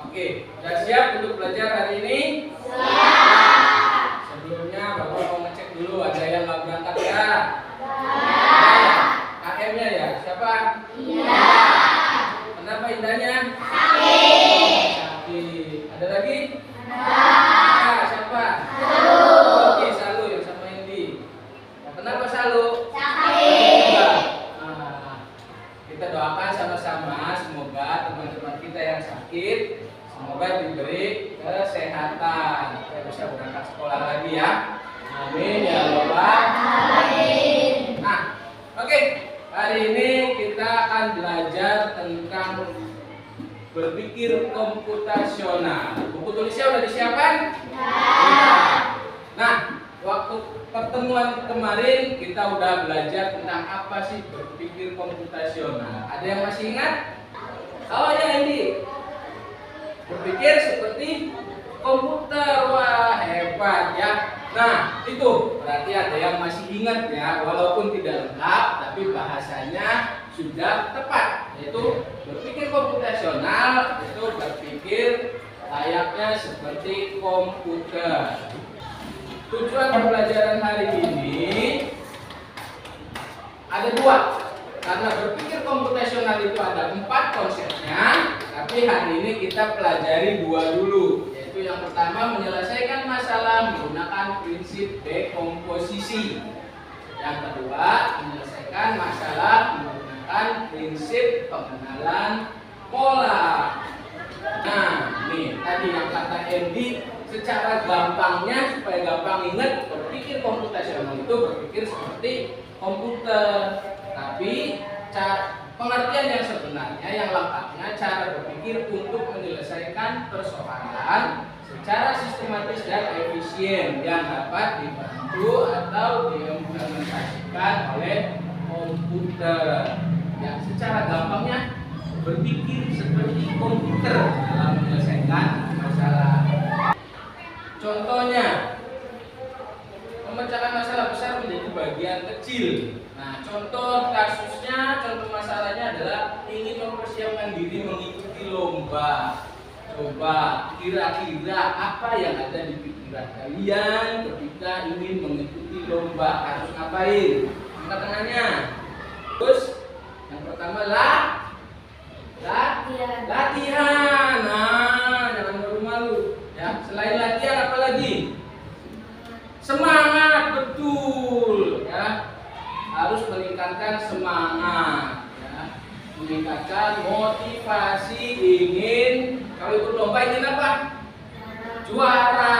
Oke, sudah siap untuk belajar hari ini? Siap. Sebelumnya Bapak mau ngecek dulu ada yang nggak berangkat ya? KM-nya ya? Siapa? Iya. Kenapa indahnya? Sakit. Ada lagi? Siapa? Oke, Salu yang sama Indi. Kenapa Salu? Kita doakan sama-sama semoga teman-teman kita yang sakit semoga diberi kesehatan, kita bisa berangkat sekolah lagi ya. Amin ya Allah. Amin. Nah, oke. Hari ini kita akan belajar tentang berpikir komputasional. Buku tulisnya udah disiapkan? Nah, waktu pertemuan kemarin kita udah belajar tentang apa sih berpikir komputasional. Ada yang masih ingat? Oh ya, ini berpikir seperti komputer. Wah, hebat ya. Nah, itu berarti ada yang masih ingat ya, walaupun tidak lengkap tapi bahasanya sudah tepat, yaitu berpikir komputasional itu berpikir layaknya seperti komputer. Tujuan pembelajaran hari ini ada dua. Karena berpikir komputasional itu ada 4 konsepnya, tapi hari ini kita pelajari 2 dulu. Yaitu yang pertama menyelesaikan masalah menggunakan prinsip dekomposisi. Yang kedua menyelesaikan masalah menggunakan prinsip pengenalan pola. Nah, nih tadi yang kata Andy, secara gampangnya supaya gampang ingat, berpikir komputasional itu berpikir seperti komputer. Tapi pengertian yang sebenarnya, yang lengkapnya, cara berpikir untuk menyelesaikan persoalan secara sistematis dan efisien yang dapat dibantu atau diimplementasikan oleh komputer. Yang secara gampangnya berpikir seperti komputer dalam menyelesaikan masalah. Contohnya, memecahkan masalah besar menjadi bagian kecil. Nah, contoh kasusnya, contoh masalahnya adalah ingin mempersiapkan diri mengikuti lomba. Coba kira-kira apa yang ada di pikiran kalian ketika ingin mengikuti lomba? Harus ngapain? Angkat tangannya. Terus yang pertama latihan. Nah, jangan malu-malu ya. Selain latihan apa lagi? Semangat, betul ya. Harus meningkatkan semangat ya. Meningkatkan motivasi, ingin kalau ikut lomba ingin apa? Juara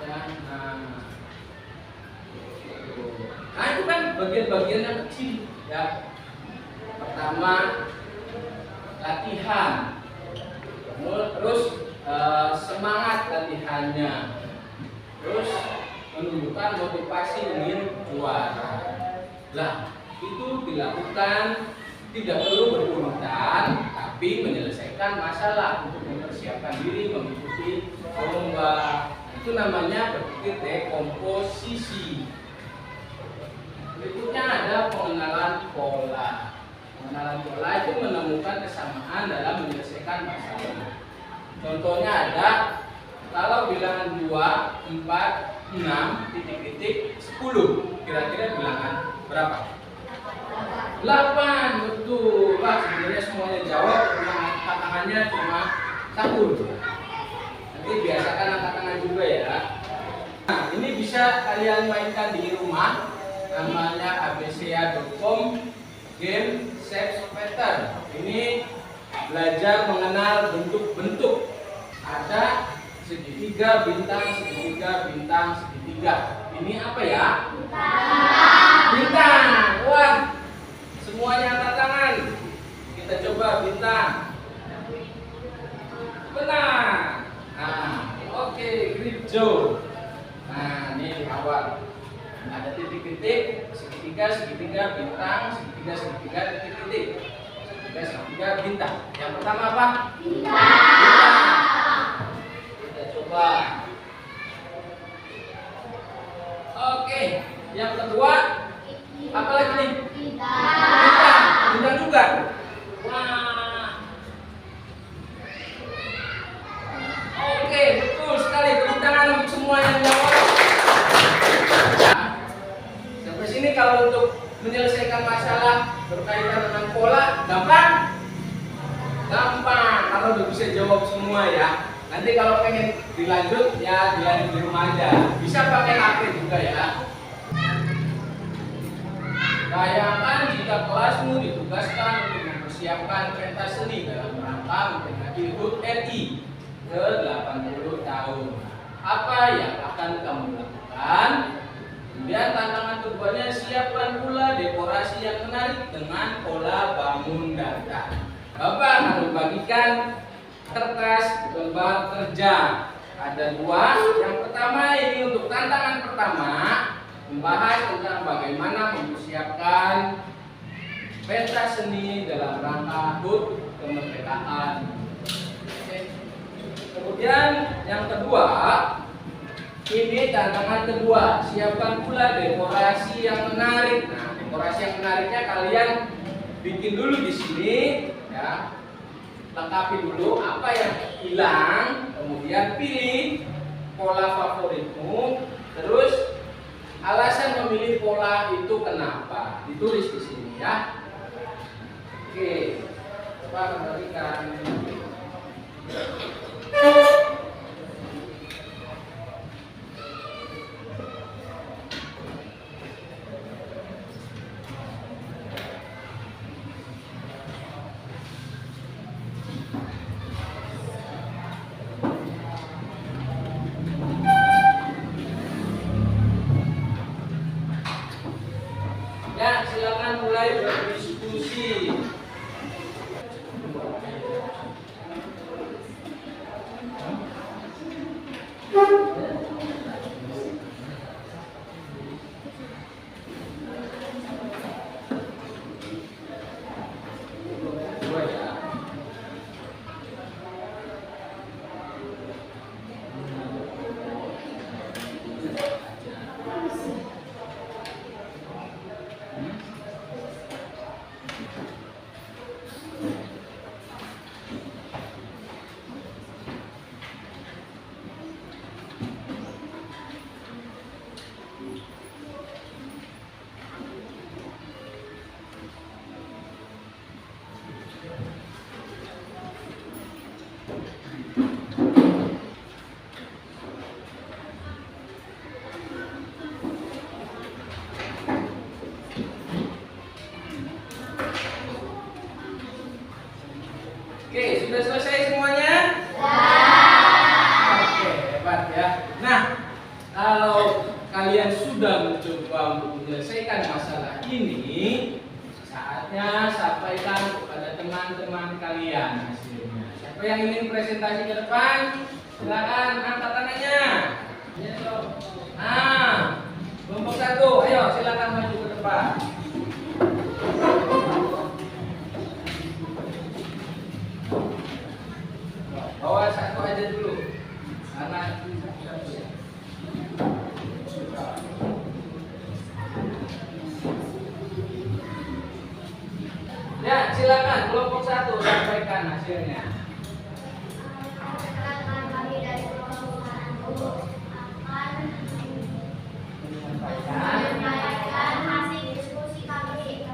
ya. Nah, itu kan bagian-bagian yang kecil ya. Pertama latihan, terus semangat latihannya, terus menunjukkan motivasi ingin juara. Lah, itu dilakukan tidak perlu berurutan, tapi menyelesaikan masalah untuk mempersiapkan diri mengikuti lomba. Itu namanya berpikir dekomposisi. Berikutnya ada pengenalan pola. Pengenalan pola itu menemukan kesamaan dalam menyelesaikan masalah. Contohnya ada kalau bilangan 2, 4, 6, titik-titik, 10. Kira-kira bilangan berapa? 8, betul. Wah, sebenarnya semuanya jawab, yang angkat tangannya cuma 1. Nanti biasakan angkat tangan juga ya. Nah, ini bisa kalian mainkan di rumah. Namanya abca.com game shapes pattern. Ini belajar mengenal bentuk-bentuk. Ada segitiga, bintang, segitiga, bintang, segitiga. Ini apa ya? Bintang. Wah, semuanya angkat tangan. Kita coba bintang. Benar. Nah, oke, great job. Nah, ini di awal. Ada titik-titik, segitiga, segitiga, bintang, segitiga, segitiga, titik-titik. Segitiga, segitiga, bintang. Yang pertama apa? Bintang. Kita coba. Oke, yang kedua apa lagi nih? Bintang juga. Wah. semua yang jawab? Nah, sampai sini kalau untuk menyelesaikan masalah berkaitan dengan pola gampang? Gampang kalau udah bisa jawab semua ya. Nanti kalau pengen dilanjut ya dilanjut di rumah aja. Bisa pakai HP juga ya. Bayangkan jika kelasmu ditugaskan untuk mempersiapkan pentas seni dalam rangka memperingati HUT RI ke-80 tahun. Apa yang akan kamu lakukan? Kemudian tantangan keduanya, siapkan pula dekorasi yang menarik dengan pola bangun datar. Bapak harus bagikan kertas lembar kerja. Ada dua. Yang pertama ini untuk tantangan pertama, membahas tentang bagaimana mempersiapkan pentas seni dalam rangka HUT kemerdekaan. Kemudian yang kedua, ini tantangan kedua, siapkan pula dekorasi yang menarik. Nah, dekorasi yang menariknya kalian bikin dulu di sini, ya. Lengkapi dulu apa yang hilang, kemudian pilih pola favoritmu, terus alasan memilih pola itu kenapa, ditulis di sini ya. Oke, coba kembalikan. Ya, silakan mulai berdiskusi. Oke, sudah selesai semuanya? Oke, hebat ya. Nah, kalau kalian sudah mencoba untuk menyelesaikan masalah ini, saatnya sampaikan kepada teman-teman kalian hasilnya. Siapa yang ingin presentasi ke depan? Silakan angkat tangannya. Nah, kelompok 1, ayo silakan maju ke depan. Bawa satu aja dulu, karena satu ya. Ya, silakan kelompok 1 sampaikan hasilnya. Kami dari kelompok 1 akan menyampaikan hasil diskusi kami.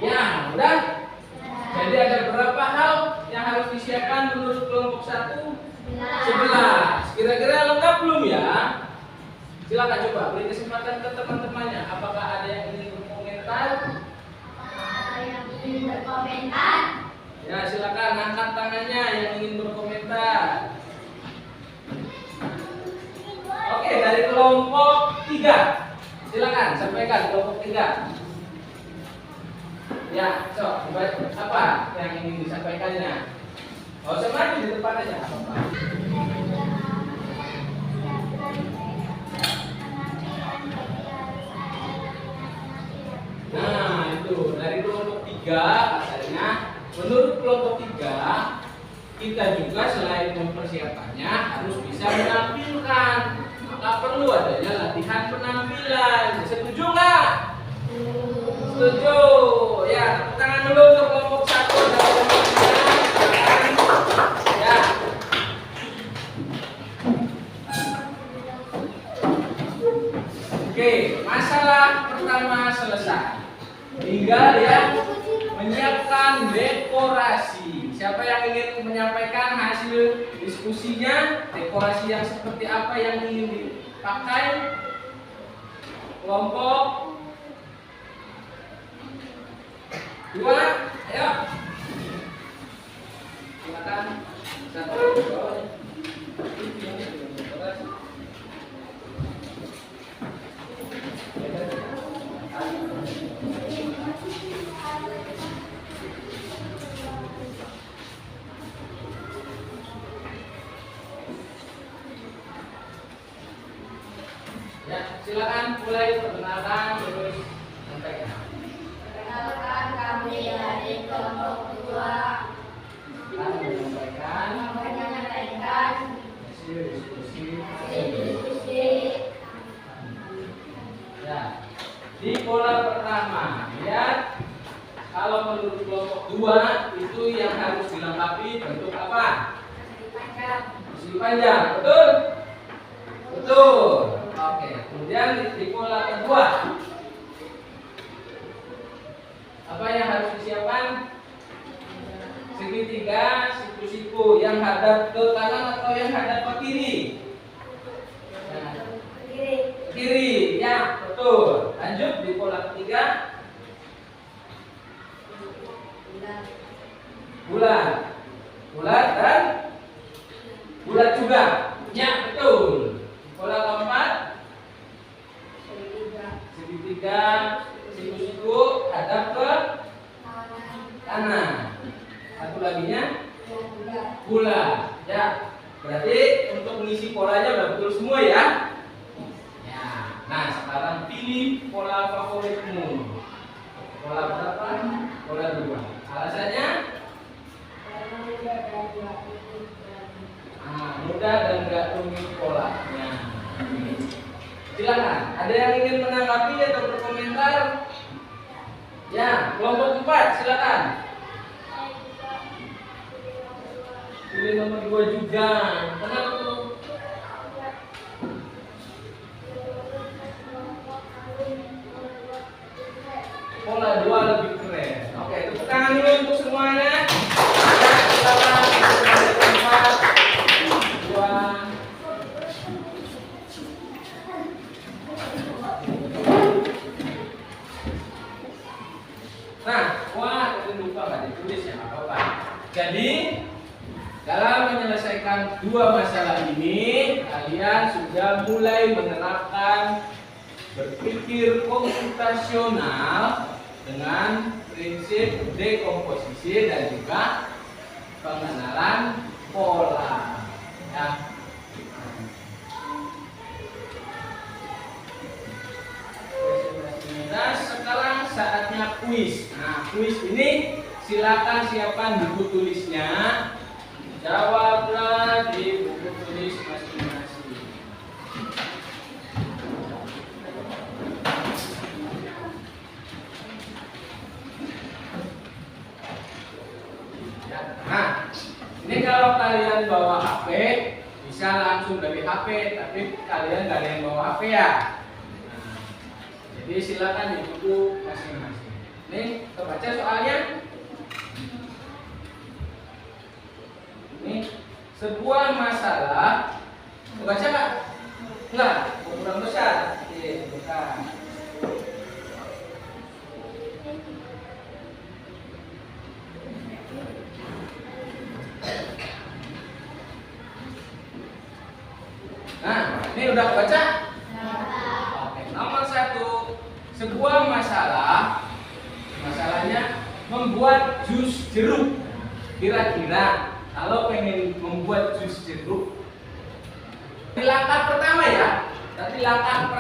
Ya, udah. Jadi ada berapa hal yang harus disiapkan menurut kelompok 1? 11. Kira-kira lengkap belum ya? Silakan coba beri kesempatan ke teman-temannya. Apakah ada yang ingin berkomentar? Ya, silakan angkat tangannya yang ingin berkomentar. Oke, dari kelompok 3. Silakan sampaikan kelompok 3. Ya, so, apa yang ingin disampaikannya? Oh, maju di depan aja. Apa? juga selain mempersiapkannya harus bisa menampilkan. Maka perlu adanya latihan penampilan. Setuju nggak? Setuju. Ya, tepuk tangan dulu untuk kelompok 1 dan kelompok 3. Ya. Oke, masalah pertama selesai. Tinggal ya menyiapkan dekorasi. Siapa yang ingin menyampaikan hasil diskusinya? Dekorasi yang seperti apa yang ingin dipakai? Kelompok 2, ayo. Silakan. 1, 2. Ya, silakan mulai perkenalkan terus sampaikan. Perkenalkan, kami dari kelompok 2 Menyampaikan menyampaikan hasil diskusi. diskusi Ya, di pola pertama, lihat kalau menurut kelompok 2 itu yang harus dilengkapi bentuk apa? panjang. Persegi panjang, betul? Betul. Oke, kemudian di pola kedua, apa yang harus disiapkan? Segitiga, siku-siku yang hadap ke kanan atau yang hadap ke kiri? Nah, Kiri. kiri, ya betul. Lanjut di pola ketiga, bulat, bulat dan bulat juga, ya betul. Pola keempat, segitiga, siku-siku hadap ke kanan. Satu laginya bulat, ya. Berarti untuk mengisi polanya udah betul semua ya. Ya. Nah, sekarang pilih pola favoritmu. Pola berapa? Pola 2. Alasannya? Mudah dan nggak rumit polanya. Silakan. Ada yang ingin menanggapi atau berkomentar? Ya, kelompok 4 silakan. Pilih nomor 2 juga. Kenapa tuh? Pola 2 lebih keren. Oke, tepuk tangan dulu untuk semuanya. Ya, silakan. Kelompok 2. Nah, wah, tadi lupa nggak ditulis ya, nggak apa-apa. Jadi, dalam menyelesaikan dua masalah ini, kalian sudah mulai menerapkan berpikir komputasional dengan prinsip dekomposisi dan juga pengenalan pola. Ya. Nah, sekarang saatnya kuis. Nah, kuis ini silakan siapkan buku tulisnya. Jawablah di buku tulis masing-masing. Nah, ini kalau kalian bawa HP bisa langsung dari HP, tapi kalian gak ada yang bawa HP ya. Nah, jadi silakan di buku masing-masing. Nih, kebaca soalnya. Ini sebuah masalah. Kebaca nggak? Enggak, ukuran besar. Oke, bukan. Nah, ini udah baca? Oke, nomor 1. Sebuah masalah. Masalahnya membuat jus jeruk. Kira-kira kalau pengen membuat jus jeruk, di langkah pertama ya. Tapi langkah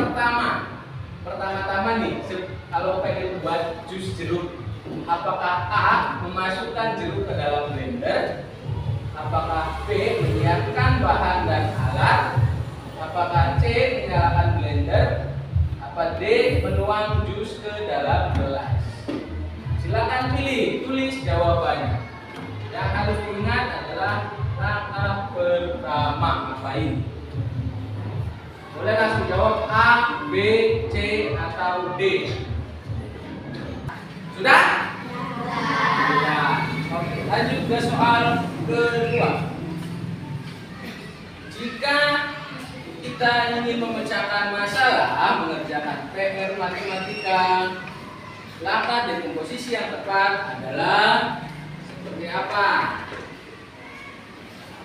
pertama-tama nih, kalau pengen buat jus jeruk, apakah A memasukkan jeruk ke dalam blender, Apakah B. menyiapkan bahan dan alat? Apakah C. menyalakan blender? Apa D. menuang jus ke dalam gelas? Silakan pilih, tulis jawabannya. Yang harus diingat adalah langkah pertama ngapain? Boleh langsung jawab A, B, C, atau D. Sudah? Ya. Oke, lanjut ke soal kedua. Jika kita ingin memecahkan masalah, mengerjakan PR matematika, langkah dekomposisi yang tepat adalah seperti apa?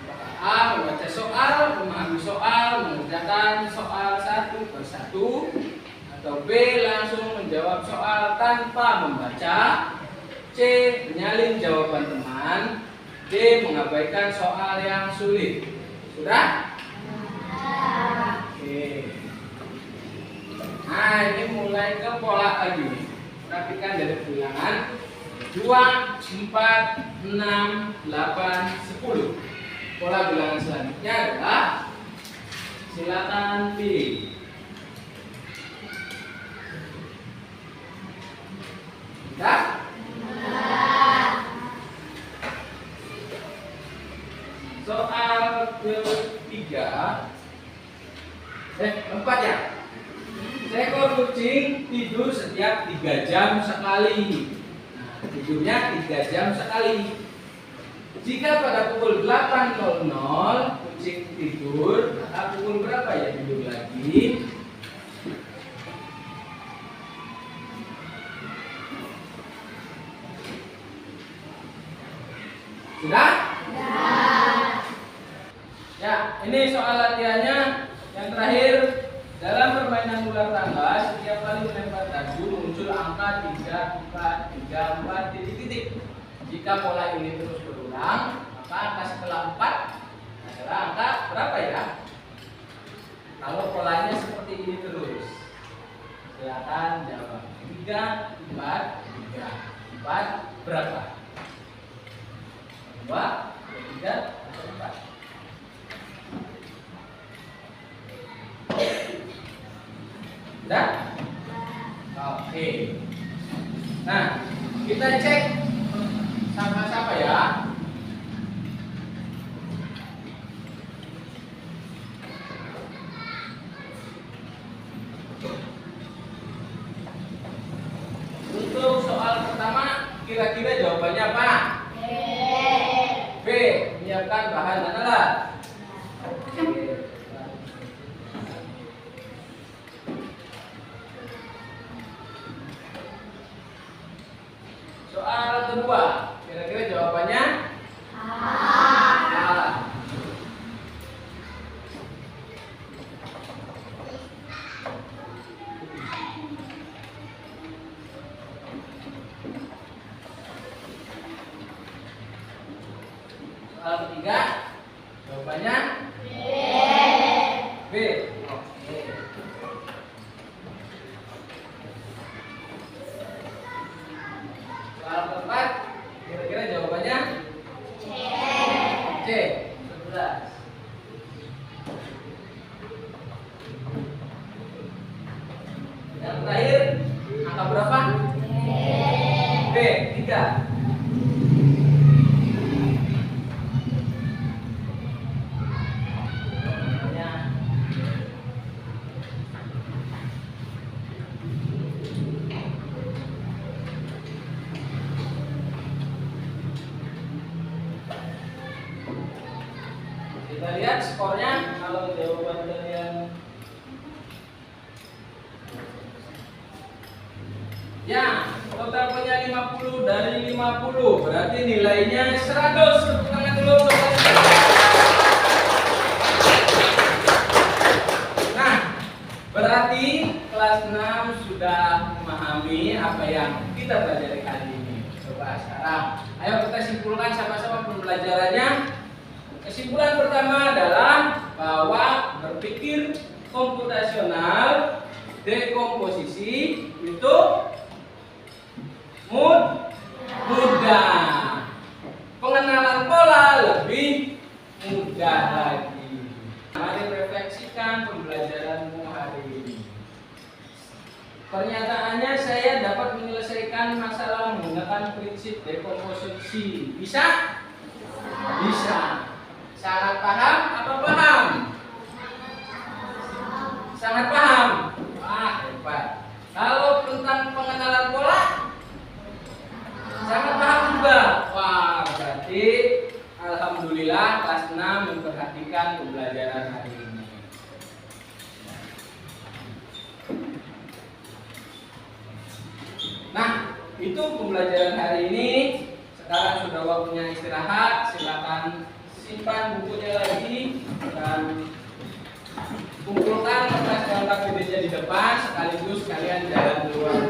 Apakah A. membaca soal, memahami soal, mengerjakan soal satu persatu, atau B. langsung menjawab soal tanpa membaca, C. menyalin jawaban teman, D. mengabaikan soal yang sulit. Sudah? Oke. Nah, ini mulai ke pola lagi. Perhatikan dari bilangan 2, 4, 6, 8, 10. Pola bilangan selanjutnya adalah silakan pilih. Sudah? Soal ketiga, 4 ya. Seekor kucing tidur setiap 3 jam sekali. Nah, tidurnya 3 jam sekali. Jika pada pukul 8.00 kucing tidur, maka pukul berapa ya tidur lagi? Sudah? Ya, ini soal latihannya yang terakhir. Dalam permainan ular tangga, setiap kali melempar dadu muncul angka 3, 4, 3, 4, titik-titik. Jika pola ini terus berulang, maka angka setelah 4 adalah angka berapa ya? Kalau polanya seperti ini terus, silakan jawab. 3, 4, 3, 4 berapa? 2, 3, atau 4? Sudah? Oke. Nah, kita cek sama-sama ya. Untuk soal pertama, kira-kira jawabannya apa? B. Menyiapkan bahan dan alat. Soal kedua, kira-kira jawabannya A. Soal ketiga, jawabannya B. Oke. Soal keempat, kira-kira jawabannya C. 11. Yang terakhir, angka berapa? B. 3. Kita lihat skornya. Kalau jawaban kalian ya, total punya 50 dari 50, berarti nilainya 100. Tepuk tangan dulu untuk kalian. Nah, berarti kelas 6 sudah memahami apa yang kita pelajari kali ini. Coba sekarang, ayo kita simpulkan sama-sama pembelajarannya. Kesimpulan pertama adalah bahwa berpikir komputasional dekomposisi itu mudah. Pengenalan pola lebih Enggak lagi. Mari refleksikan pembelajaranmu hari ini. Pernyataannya saya dapat menyelesaikan masalah menggunakan prinsip dekomposisi. Bisa? Bisa. Sangat paham? Apa paham? Sangat paham. Wah, hebat. Kalau tentang pengenalan pola, sangat paham juga. Wah, berarti alhamdulillah kelas 6 memperhatikan pembelajaran hari ini. Nah, itu pembelajaran hari ini. Sekarang sudah waktunya istirahat. Silakan simpan bukunya lagi dan kumpulkan kertas dan KBD-nya di depan, sekaligus kalian jalan keluar.